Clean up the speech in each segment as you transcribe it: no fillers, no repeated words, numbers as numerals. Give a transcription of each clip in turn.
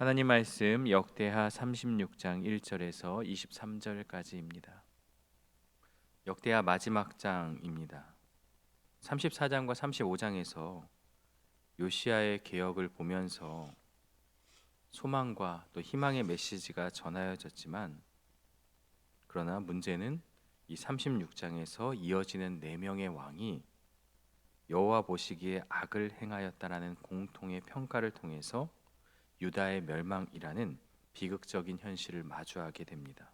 하나님 말씀 역대하 36장 1절에서 23절까지입니다. 역대하 마지막 장입니다. 34장과 35장에서 요시야의 개혁을 보면서 소망과 또 희망의 메시지가 전하여졌지만, 그러나 문제는 이 36장에서 이어지는 4명의 왕이 여호와 보시기에 악을 행하였다라는 공통의 평가를 통해서 유다의 멸망이라는 비극적인 현실을 마주하게 됩니다.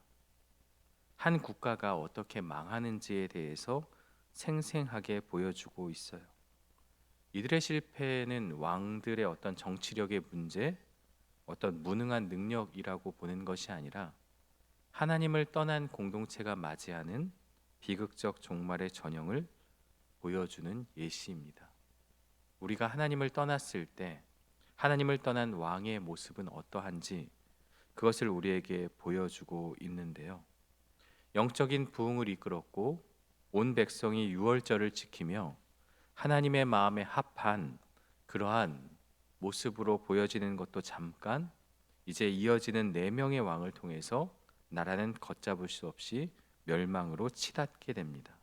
한 국가가 어떻게 망하는지에 대해서 생생하게 보여주고 있어요. 이들의 실패는 왕들의 어떤 정치력의 문제, 어떤 무능한 능력이라고 보는 것이 아니라 하나님을 떠난 공동체가 맞이하는 비극적 종말의 전형을 보여주는 예시입니다. 우리가 하나님을 떠났을 때 하나님을 떠난 왕의 모습은 어떠한지 그것을 우리에게 보여주고 있는데요. 영적인 부흥을 이끌었고 온 백성이 유월절을 지키며 하나님의 마음에 합한 그러한 모습으로 보여지는 것도 잠깐, 이제 이어지는 4명의 왕을 통해서 나라는 걷잡을 수 없이 멸망으로 치닫게 됩니다.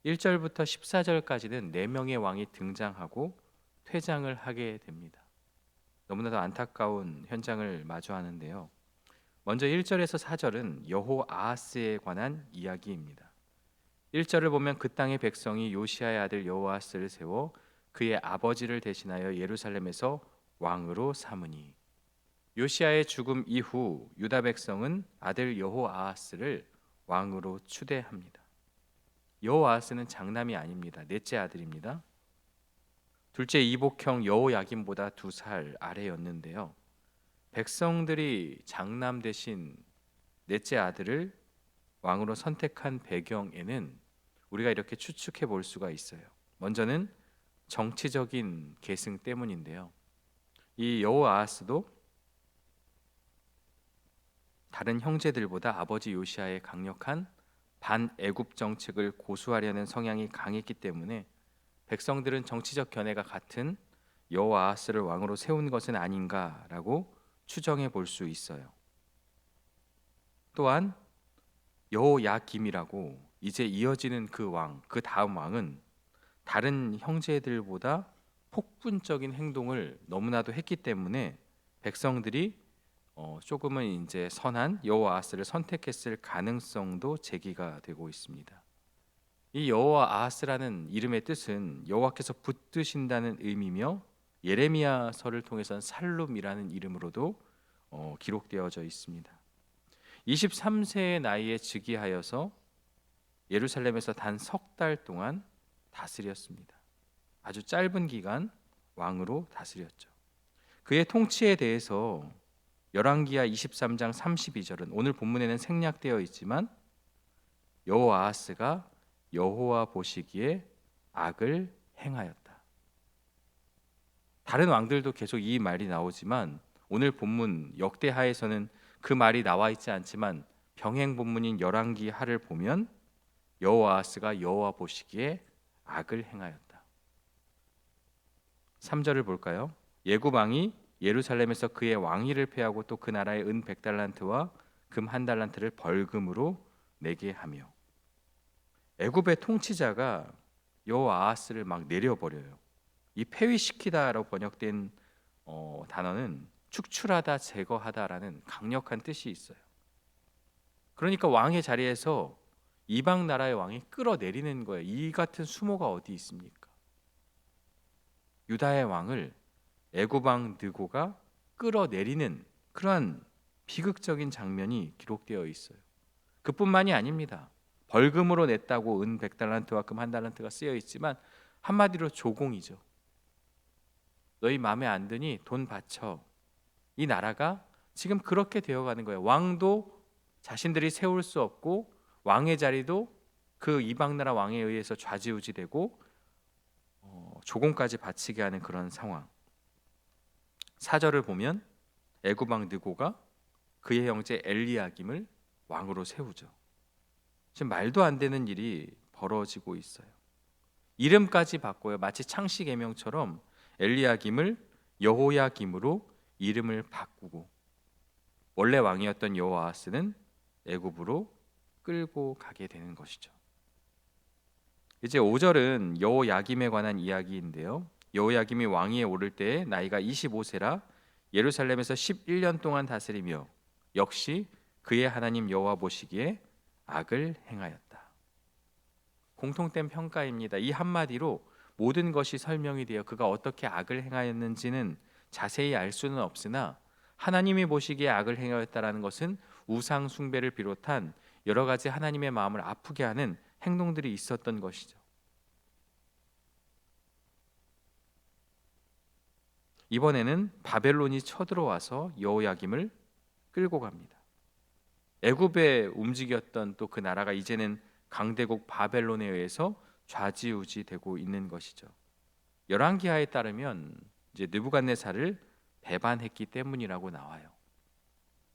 1절부터 14절까지는 4명의 왕이 등장하고 퇴장을 하게 됩니다. 너무나도 안타까운 현장을 마주하는데요. 먼저 1절에서 4절은 여호아하스에 관한 이야기입니다. 1절을 보면 그 땅의 백성이 요시야의 아들 여호아스를 세워 그의 아버지를 대신하여 예루살렘에서 왕으로 삼으니, 요시야의 죽음 이후 유다 백성은 아들 여호아하스를 왕으로 추대합니다. 여호아하스는 장남이 아닙니다. 넷째 아들입니다. 둘째 이복형 여호야김보다 2살 아래였는데요. 백성들이 장남 대신 넷째 아들을 왕으로 선택한 배경에는 우리가 이렇게 추측해 볼 수가 있어요. 먼저는 정치적인 계승 때문인데요. 이 여호아하스도 다른 형제들보다 아버지 요시야의 강력한 반애굽 정책을 고수하려는 성향이 강했기 때문에 백성들은 정치적 견해가 같은 여호아하스를 왕으로 세운 것은 아닌가라고 추정해 볼 수 있어요. 또한 여호야김이라고 이제 이어지는 그 왕, 그 다음 왕은 다른 형제들보다 폭군적인 행동을 너무나도 했기 때문에 백성들이 조금은 이제 선한 여호아하스를 선택했을 가능성도 제기가 되고 있습니다. 이 여호아하스라는 이름의 뜻은 여호와께서 붙드신다는 의미며, 예레미야서를 통해서는 살룸이라는 이름으로도 기록되어져 있습니다. 23세의 나이에 즉위하여서 예루살렘에서 단 3달 동안 다스렸습니다. 아주 짧은 기간 왕으로 다스렸죠. 그의 통치에 대해서 열왕기하 23장 32절은 오늘 본문에는 생략되어 있지만, 여호아하스가 여호와 보시기에 악을 행하였다. 다른 왕들도 계속 이 말이 나오지만 오늘 본문 역대하에서는 그 말이 나와 있지 않지만 병행 본문인 열왕기하를 보면 여호아하스가 여호와 보시기에 악을 행하였다. 3절을 볼까요? 예굽 왕이 예루살렘에서 그의 왕위를 폐하고 또 그 나라의 은 100달란트와 금 1달란트를 벌금으로 내게 하며, 애굽의 통치자가 여호아하스를 막 내려버려요. 이 폐위시키다라고 번역된 단어는 축출하다, 제거하다라는 강력한 뜻이 있어요. 그러니까 왕의 자리에서 이방 나라의 왕이 끌어내리는 거예요. 이 같은 수모가 어디 있습니까? 유다의 왕을 애굽 왕 느고가 끌어내리는 그러한 비극적인 장면이 기록되어 있어요. 그뿐만이 아닙니다. 벌금으로 냈다고 은 100달란트와 금 1달란트가 쓰여 있지만 한마디로 조공이죠. 너희 마음에 안 드니 돈 바쳐. 이 나라가 지금 그렇게 되어가는 거예요. 왕도 자신들이 세울 수 없고 왕의 자리도 그 이방 나라 왕에 의해서 좌지우지되고 조공까지 바치게 하는 그런 상황. 4절을 보면 애굽 왕 느고가 그의 형제 엘리야김을 왕으로 세우죠. 지금 말도 안 되는 일이 벌어지고 있어요. 이름까지 바꿔요. 마치 창씨 계명처럼 엘리야김을 여호야김으로 이름을 바꾸고 원래 왕이었던 여호아하스는 애굽으로 끌고 가게 되는 것이죠. 이제 5절은 여호야김에 관한 이야기인데요. 여호야김이 왕위에 오를 때에 나이가 25세라 예루살렘에서 11년 동안 다스리며 역시 그의 하나님 여호와 보시기에 악을 행하였다. 공통된 평가입니다. 이 한마디로 모든 것이 설명이 되어 그가 어떻게 악을 행하였는지는 자세히 알 수는 없으나 하나님이 보시기에 악을 행하였다라는 것은 우상 숭배를 비롯한 여러 가지 하나님의 마음을 아프게 하는 행동들이 있었던 것이죠. 이번에는 바벨론이 쳐들어와서 여호야김을 끌고 갑니다. 애굽에 움직였던 또 그 나라가 이제는 강대국 바벨론에 의해서 좌지우지되고 있는 것이죠. 열왕기하에 따르면 이제 느부갓네살을 배반했기 때문이라고 나와요.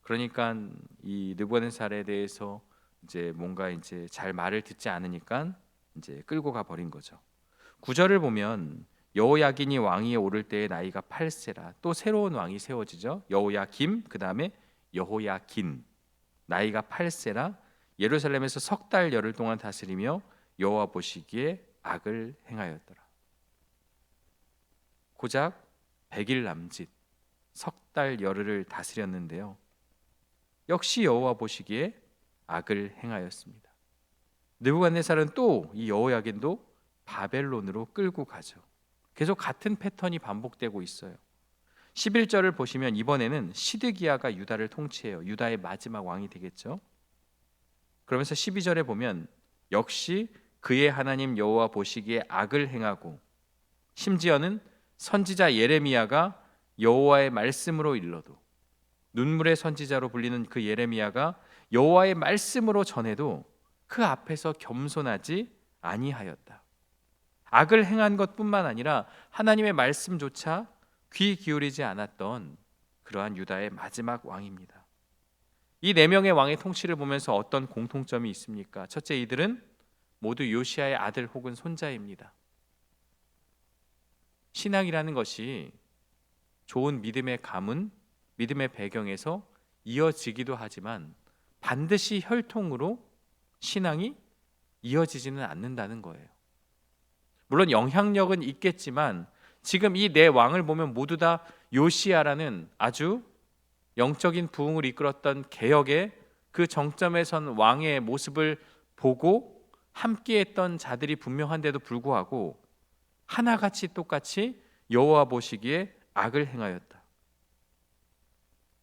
그러니까 이 느부갓네살에 대해서 이제 뭔가 이제 잘 말을 듣지 않으니까 이제 끌고 가 버린 거죠. 9절을 보면 여호야긴이 왕위에 오를 때의 나이가 8세라 또 새로운 왕이 세워지죠. 여호야김 그다음에 여호야긴 나이가 8세라 예루살렘에서 석 달 열흘 동안 다스리며 여호와 보시기에 악을 행하였더라. 고작 100일 남짓 석 달 열흘을 다스렸는데요. 역시 여호와 보시기에 악을 행하였습니다. 느부갓네살은 또 이 여호야긴도 바벨론으로 끌고 가죠. 계속 같은 패턴이 반복되고 있어요. 11절을 보시면 이번에는 시드기야가 유다를 통치해요. 유다의 마지막 왕이 되겠죠. 그러면서 12절에 보면 역시 그의 하나님 여호와 보시기에 악을 행하고 심지어는 선지자 예레미야가 여호와의 말씀으로 일러도 눈물의 선지자로 불리는 그 예레미야가 여호와의 말씀으로 전해도 그 앞에서 겸손하지 아니하였다. 악을 행한 것뿐만 아니라 하나님의 말씀조차 귀 기울이지 않았던 그러한 유다의 마지막 왕입니다. 이 4명의 왕의 통치를 보면서 어떤 공통점이 있습니까? 첫째, 이들은 모두 요시야의 아들 혹은 손자입니다. 신앙이라는 것이 좋은 믿음의 가문, 믿음의 배경에서 이어지기도 하지만 반드시 혈통으로 신앙이 이어지지는 않는다는 거예요. 물론 영향력은 있겠지만 지금 이 4왕을 보면 모두 다 요시야라는 아주 영적인 부흥을 이끌었던 개혁의 그 정점에 선 왕의 모습을 보고 함께했던 자들이 분명한데도 불구하고 하나같이 똑같이 여호와 보시기에 악을 행하였다.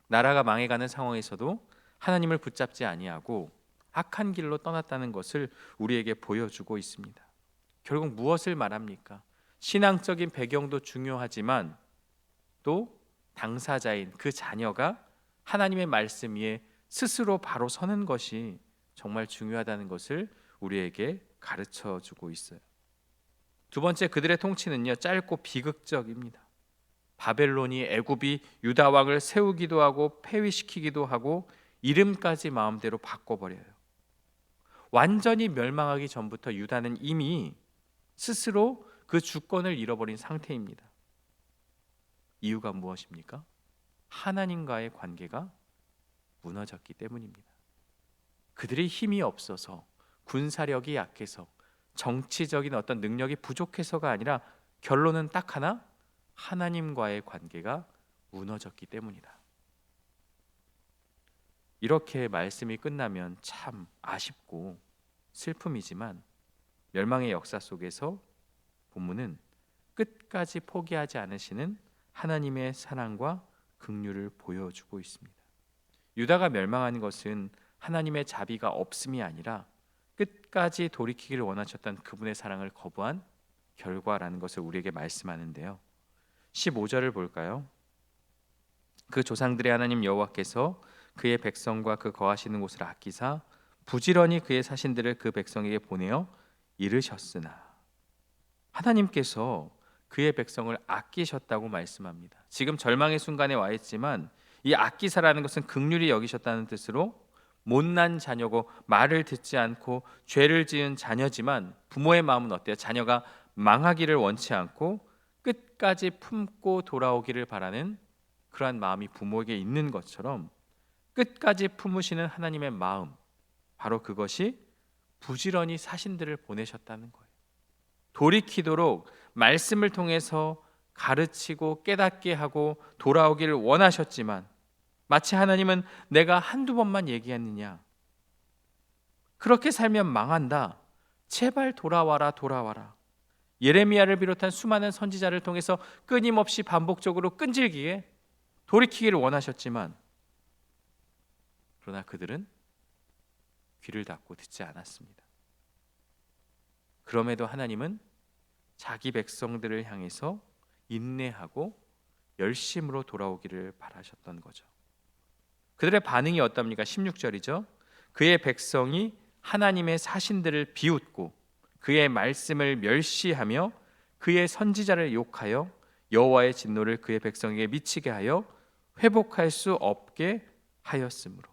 나라가 망해가는 상황에서도 하나님을 붙잡지 아니하고 악한 길로 떠났다는 것을 우리에게 보여주고 있습니다. 결국 무엇을 말합니까? 신앙적인 배경도 중요하지만 또 당사자인 그 자녀가 하나님의 말씀 위에 스스로 바로 서는 것이 정말 중요하다는 것을 우리에게 가르쳐 주고 있어요. 두 번째, 그들의 통치는요 짧고 비극적입니다. 바벨론이 애굽이 유다 왕을 세우기도 하고 폐위시키기도 하고 이름까지 마음대로 바꿔버려요. 완전히 멸망하기 전부터 유다는 이미 스스로 그 주권을 잃어버린 상태입니다. 이유가 무엇입니까? 하나님과의 관계가 무너졌기 때문입니다. 그들이 힘이 없어서, 군사력이 약해서, 정치적인 어떤 능력이 부족해서가 아니라 결론은 딱 하나, 하나님과의 관계가 무너졌기 때문이다. 이렇게 말씀이 끝나면 참 아쉽고 슬픔이지만 멸망의 역사 속에서 본문은 끝까지 포기하지 않으시는 하나님의 사랑과 긍휼을 보여주고 있습니다. 유다가 멸망하는 것은 하나님의 자비가 없음이 아니라 끝까지 돌이키기를 원하셨던 그분의 사랑을 거부한 결과라는 것을 우리에게 말씀하는데요. 15절을 볼까요? 그 조상들의 하나님 여호와께서 그의 백성과 그 거하시는 곳을 아끼사 부지런히 그의 사신들을 그 백성에게 보내어 이르셨으나, 하나님께서 그의 백성을 아끼셨다고 말씀합니다. 지금 절망의 순간에 와 있지만 이 아끼사라는 것은 긍휼히 여기셨다는 뜻으로 못난 자녀고 말을 듣지 않고 죄를 지은 자녀지만 부모의 마음은 어때요? 자녀가 망하기를 원치 않고 끝까지 품고 돌아오기를 바라는 그러한 마음이 부모에게 있는 것처럼 끝까지 품으시는 하나님의 마음, 바로 그것이 부지런히 사신들을 보내셨다는 거예요. 돌이키도록 말씀을 통해서 가르치고 깨닫게 하고 돌아오기를 원하셨지만, 마치 하나님은 내가 한두 번만 얘기했느냐, 그렇게 살면 망한다, 제발 돌아와라 돌아와라, 예레미야를 비롯한 수많은 선지자를 통해서 끊임없이 반복적으로 끈질기게 돌이키기를 원하셨지만, 그러나 그들은 귀를 닫고 듣지 않았습니다. 그럼에도 하나님은 자기 백성들을 향해서 인내하고 열심으로 돌아오기를 바라셨던 거죠. 그들의 반응이 어떻습니까? 16절이죠. 그의 백성이 하나님의 사신들을 비웃고 그의 말씀을 멸시하며 그의 선지자를 욕하여 여호와의 진노를 그의 백성에게 미치게 하여 회복할 수 없게 하였으므로.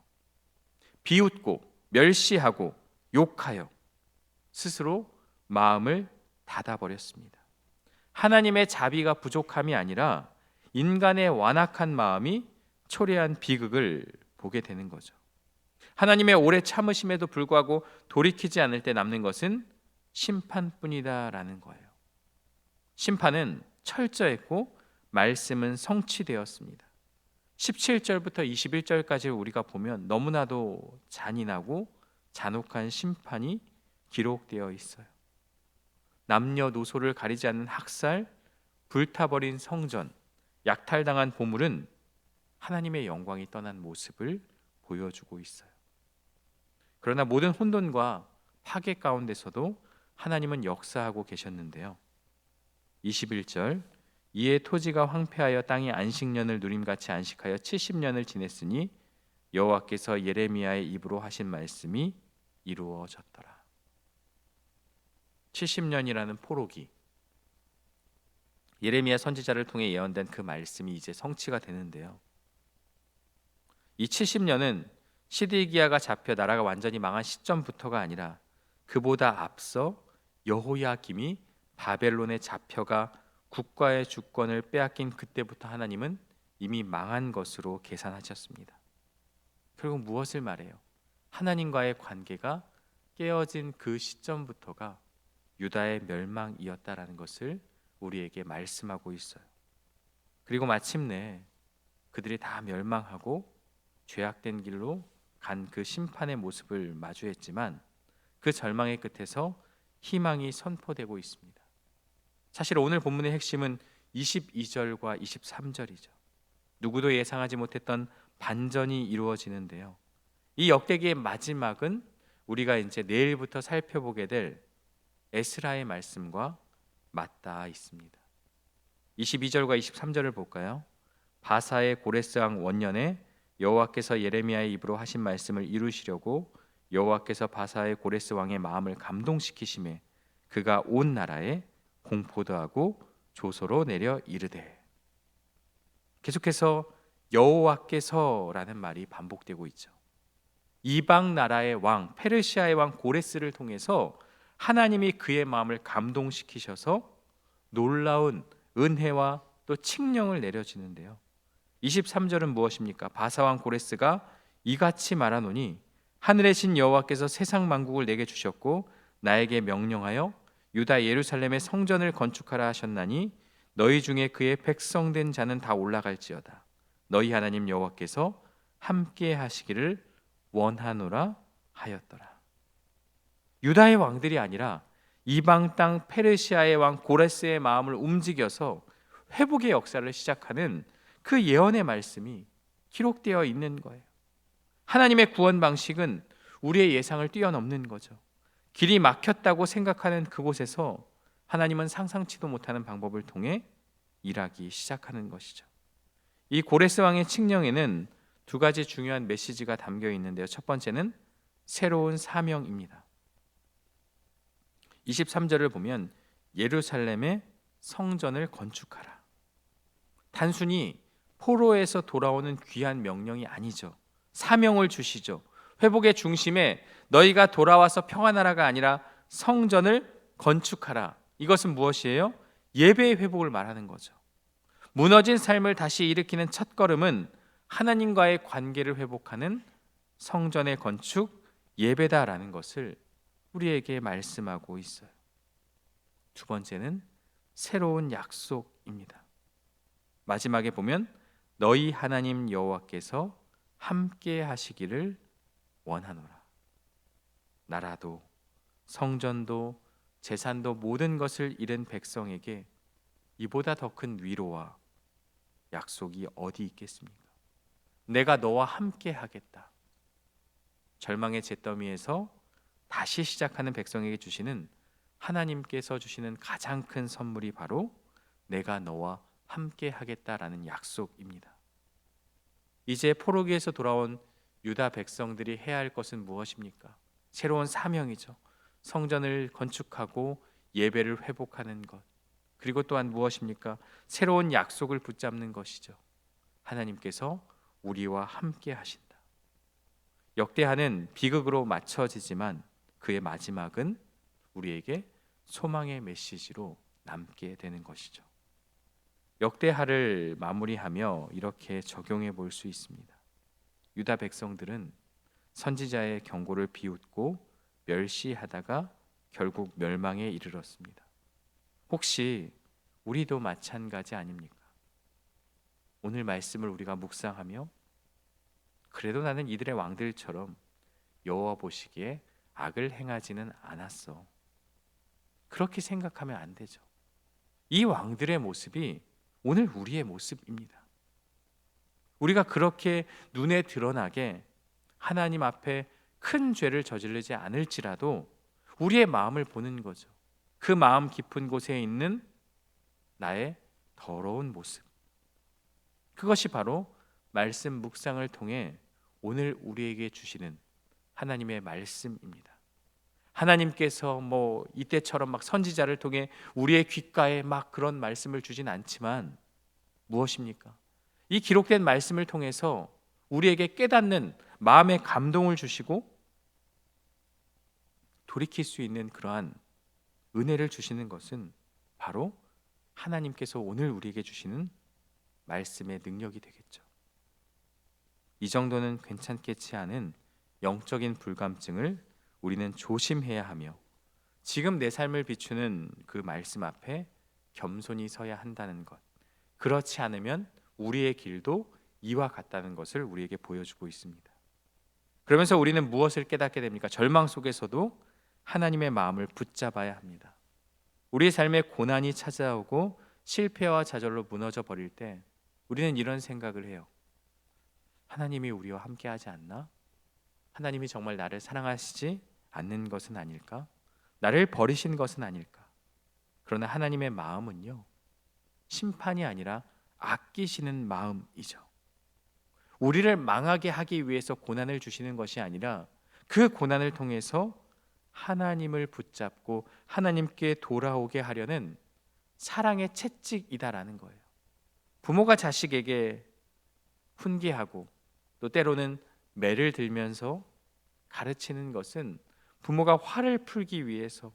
비웃고 멸시하고 욕하여 스스로 마음을 닫아버렸습니다. 하나님의 자비가 부족함이 아니라 인간의 완악한 마음이 초래한 비극을 보게 되는 거죠. 하나님의 오래 참으심에도 불구하고 돌이키지 않을 때 남는 것은 심판뿐이다라는 거예요. 심판은 철저했고 말씀은 성취되었습니다. 17절부터 21절까지 우리가 보면 너무나도 잔인하고 잔혹한 심판이 기록되어 있어요. 남녀노소를 가리지 않는 학살, 불타버린 성전, 약탈당한 보물은 하나님의 영광이 떠난 모습을 보여주고 있어요. 그러나 모든 혼돈과 파괴 가운데서도 하나님은 역사하고 계셨는데요. 21절, 이에 토지가 황폐하여 땅이 안식년을 누림같이 안식하여 70년을 지냈으니 여호와께서 예레미야의 입으로 하신 말씀이 이루어졌더라. 70년이라는 포로기, 예레미야 선지자를 통해 예언된 그 말씀이 이제 성취가 되는데요. 이 70년은 시드기야가 잡혀 나라가 완전히 망한 시점부터가 아니라 그보다 앞서 여호야김이 바벨론에 잡혀가 국가의 주권을 빼앗긴 그때부터 하나님은 이미 망한 것으로 계산하셨습니다. 결국 무엇을 말해요? 하나님과의 관계가 깨어진 그 시점부터가 유다의 멸망이었다라는 것을 우리에게 말씀하고 있어요. 그리고 마침내 그들이 다 멸망하고 죄악된 길로 간 그 심판의 모습을 마주했지만 그 절망의 끝에서 희망이 선포되고 있습니다. 사실 오늘 본문의 핵심은 22절과 23절이죠. 누구도 예상하지 못했던 반전이 이루어지는데요. 이 역대기의 마지막은 우리가 이제 내일부터 살펴보게 될 에스라의 말씀과 맞닿아 있습니다. 22절과 23절을 볼까요? 바사의 고레스 왕 원년에 여호와께서 예레미야의 입으로 하신 말씀을 이루시려고 여호와께서 바사의 고레스 왕의 마음을 감동시키심에 그가 온 나라에 공포도 하고 조소로 내려 이르되. 계속해서 여호와께서라는 말이 반복되고 있죠. 이방 나라의 왕, 페르시아의 왕 고레스를 통해서 하나님이 그의 마음을 감동시키셔서 놀라운 은혜와 또 칙령을 내려지는데요. 23절은 무엇입니까? 바사왕 고레스가 이같이 말하노니 하늘의 신 여호와께서 세상 만국을 내게 주셨고 나에게 명령하여 유다 예루살렘의 성전을 건축하라 하셨나니 너희 중에 그의 백성된 자는 다 올라갈지어다. 너희 하나님 여호와께서 함께 하시기를 원하노라 하였더라. 유다의 왕들이 아니라 이방 땅 페르시아의 왕 고레스의 마음을 움직여서 회복의 역사를 시작하는 그 예언의 말씀이 기록되어 있는 거예요. 하나님의 구원 방식은 우리의 예상을 뛰어넘는 거죠. 길이 막혔다고 생각하는 그곳에서 하나님은 상상치도 못하는 방법을 통해 일하기 시작하는 것이죠. 이 고레스 왕의 칙령에는 두 가지 중요한 메시지가 담겨 있는데요. 첫 번째는 새로운 사명입니다. 23절을 보면 예루살렘의 성전을 건축하라. 단순히 포로에서 돌아오는 귀한 명령이 아니죠. 사명을 주시죠. 회복의 중심에 너희가 돌아와서 평안하라가 아니라 성전을 건축하라. 이것은 무엇이에요? 예배의 회복을 말하는 거죠. 무너진 삶을 다시 일으키는 첫걸음은 하나님과의 관계를 회복하는 성전의 건축, 예배다라는 것을 우리에게 말씀하고 있어요. 두 번째는 새로운 약속입니다. 마지막에 보면 너희 하나님 여호와께서 함께 하시기를 원하노라. 나라도 성전도 재산도 모든 것을 잃은 백성에게 이보다 더 큰 위로와 약속이 어디 있겠습니까? 내가 너와 함께 하겠다. 절망의 잿더미에서 다시 시작하는 백성에게 주시는 하나님께서 주시는 가장 큰 선물이 바로 내가 너와 함께 하겠다라는 약속입니다. 이제 포로기에서 돌아온 유다 백성들이 해야 할 것은 무엇입니까? 새로운 사명이죠. 성전을 건축하고 예배를 회복하는 것. 그리고 또한 무엇입니까? 새로운 약속을 붙잡는 것이죠. 하나님께서 우리와 함께 하신다. 역대하는 비극으로 맞춰지지만 그의 마지막은 우리에게 소망의 메시지로 남게 되는 것이죠. 역대하를 마무리하며 이렇게 적용해 볼 수 있습니다. 유다 백성들은 선지자의 경고를 비웃고 멸시하다가 결국 멸망에 이르렀습니다. 혹시 우리도 마찬가지 아닙니까? 오늘 말씀을 우리가 묵상하며 그래도 나는 이들의 왕들처럼 여호와 보시기에 악을 행하지는 않았어. 그렇게 생각하면 안 되죠. 이 왕들의 모습이 오늘 우리의 모습입니다. 우리가 그렇게 눈에 드러나게 하나님 앞에 큰 죄를 저지르지 않을지라도 우리의 마음을 보는 거죠. 그 마음 깊은 곳에 있는 나의 더러운 모습. 그것이 바로 말씀 묵상을 통해 오늘 우리에게 주시는 하나님의 말씀입니다. 하나님께서 이때처럼 막 선지자를 통해 우리의 귓가에 막 그런 말씀을 주진 않지만 무엇입니까? 이 기록된 말씀을 통해서 우리에게 깨닫는 마음의 감동을 주시고 돌이킬 수 있는 그러한 은혜를 주시는 것은 바로 하나님께서 오늘 우리에게 주시는 말씀의 능력이 되겠죠. 이 정도는 괜찮겠지 않은 영적인 불감증을 우리는 조심해야 하며 지금 내 삶을 비추는 그 말씀 앞에 겸손히 서야 한다는 것. 그렇지 않으면 우리의 길도 이와 같다는 것을 우리에게 보여주고 있습니다. 그러면서 우리는 무엇을 깨닫게 됩니까? 절망 속에서도 하나님의 마음을 붙잡아야 합니다. 우리의 삶에 고난이 찾아오고 실패와 좌절로 무너져 버릴 때 우리는 이런 생각을 해요. 하나님이 우리와 함께 하지 않나? 하나님이 정말 나를 사랑하시지 않는 것은 아닐까? 나를 버리신 것은 아닐까? 그러나 하나님의 마음은요, 심판이 아니라 아끼시는 마음이죠. 우리를 망하게 하기 위해서 고난을 주시는 것이 아니라 그 고난을 통해서 하나님을 붙잡고 하나님께 돌아오게 하려는 사랑의 채찍이다라는 거예요. 부모가 자식에게 훈계하고 또 때로는 매를 들면서 가르치는 것은 부모가 화를 풀기 위해서,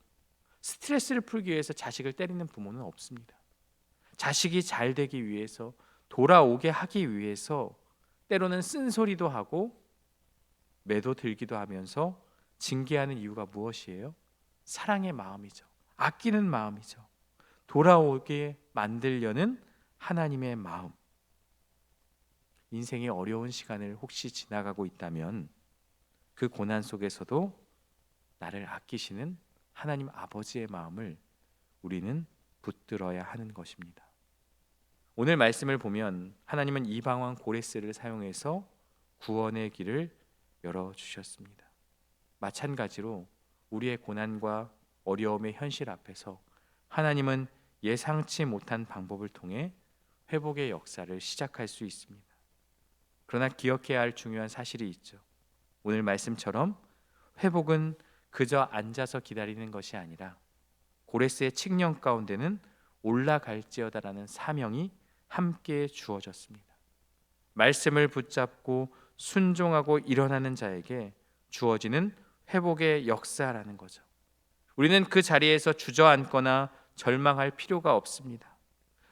스트레스를 풀기 위해서 자식을 때리는 부모는 없습니다. 자식이 잘 되기 위해서, 돌아오게 하기 위해서 때로는 쓴소리도 하고 매도 들기도 하면서 징계하는 이유가 무엇이에요? 사랑의 마음이죠. 아끼는 마음이죠. 돌아오게 만들려는 하나님의 마음. 인생의 어려운 시간을 혹시 지나가고 있다면 그 고난 속에서도 나를 아끼시는 하나님 아버지의 마음을 우리는 붙들어야 하는 것입니다. 오늘 말씀을 보면 하나님은 이방왕 고레스를 사용해서 구원의 길을 열어주셨습니다. 마찬가지로 우리의 고난과 어려움의 현실 앞에서 하나님은 예상치 못한 방법을 통해 회복의 역사를 시작할 수 있습니다. 그러나 기억해야 할 중요한 사실이 있죠. 오늘 말씀처럼 회복은 그저 앉아서 기다리는 것이 아니라 고레스의 칙령 가운데는 올라갈지어다라는 사명이 함께 주어졌습니다. 말씀을 붙잡고 순종하고 일어나는 자에게 주어지는 회복의 역사라는 거죠. 우리는 그 자리에서 주저앉거나 절망할 필요가 없습니다.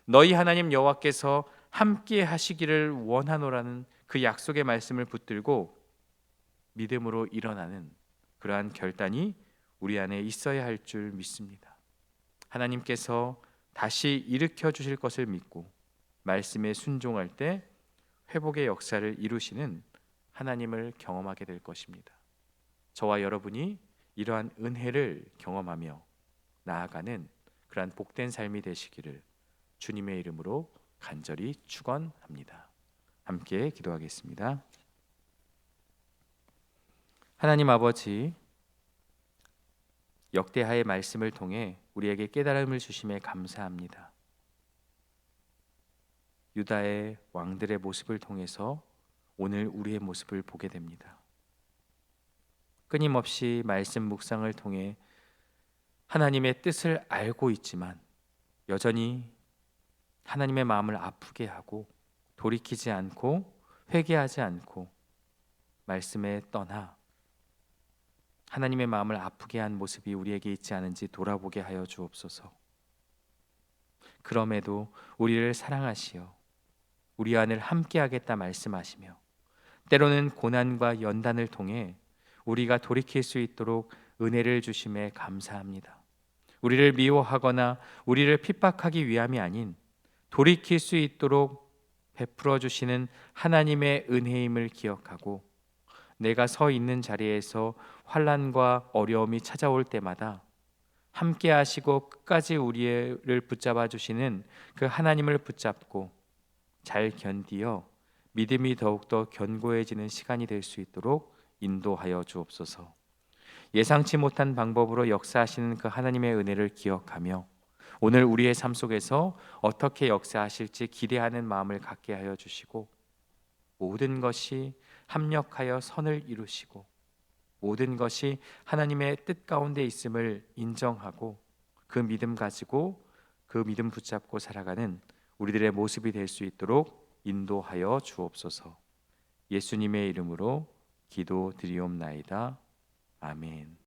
너희 하나님 여호와께서 함께 하시기를 원하노라는 그 약속의 말씀을 붙들고 믿음으로 일어나는 그러한 결단이 우리 안에 있어야 할 줄 믿습니다. 하나님께서 다시 일으켜 주실 것을 믿고 말씀에 순종할 때 회복의 역사를 이루시는 하나님을 경험하게 될 것입니다. 저와 여러분이 이러한 은혜를 경험하며 나아가는 그러한 복된 삶이 되시기를 주님의 이름으로 간절히 축원합니다. 함께 기도하겠습니다. 하나님 아버지, 역대하의 말씀을 통해 우리에게 깨달음을 주심에 감사합니다. 유다의 왕들의 모습을 통해서 오늘 우리의 모습을 보게 됩니다. 끊임없이 말씀 묵상을 통해 하나님의 뜻을 알고 있지만 여전히 하나님의 마음을 아프게 하고 돌이키지 않고 회개하지 않고 말씀에 떠나 하나님의 마음을 아프게 한 모습이 우리에게 있지 않은지 돌아보게 하여 주옵소서. 그럼에도 우리를 사랑하시어 우리 안을 함께하겠다 말씀하시며 때로는 고난과 연단을 통해 우리가 돌이킬 수 있도록 은혜를 주심에 감사합니다. 우리를 미워하거나 우리를 핍박하기 위함이 아닌 돌이킬 수 있도록 베풀어 주시는 하나님의 은혜임을 기억하고 내가 서 있는 자리에서 환난과 어려움이 찾아올 때마다 함께 하시고 끝까지 우리를 붙잡아 주시는 그 하나님을 붙잡고 잘 견디어 믿음이 더욱더 견고해지는 시간이 될 수 있도록 인도하여 주옵소서. 예상치 못한 방법으로 역사하시는 그 하나님의 은혜를 기억하며 오늘 우리의 삶 속에서 어떻게 역사하실지 기대하는 마음을 갖게 하여 주시고 모든 것이 합력하여 선을 이루시고 모든 것이 하나님의 뜻 가운데 있음을 인정하고 그 믿음 가지고 그 믿음 붙잡고 살아가는 우리들의 모습이 될 수 있도록 인도하여 주옵소서. 예수님의 이름으로 기도드리옵나이다. 아멘.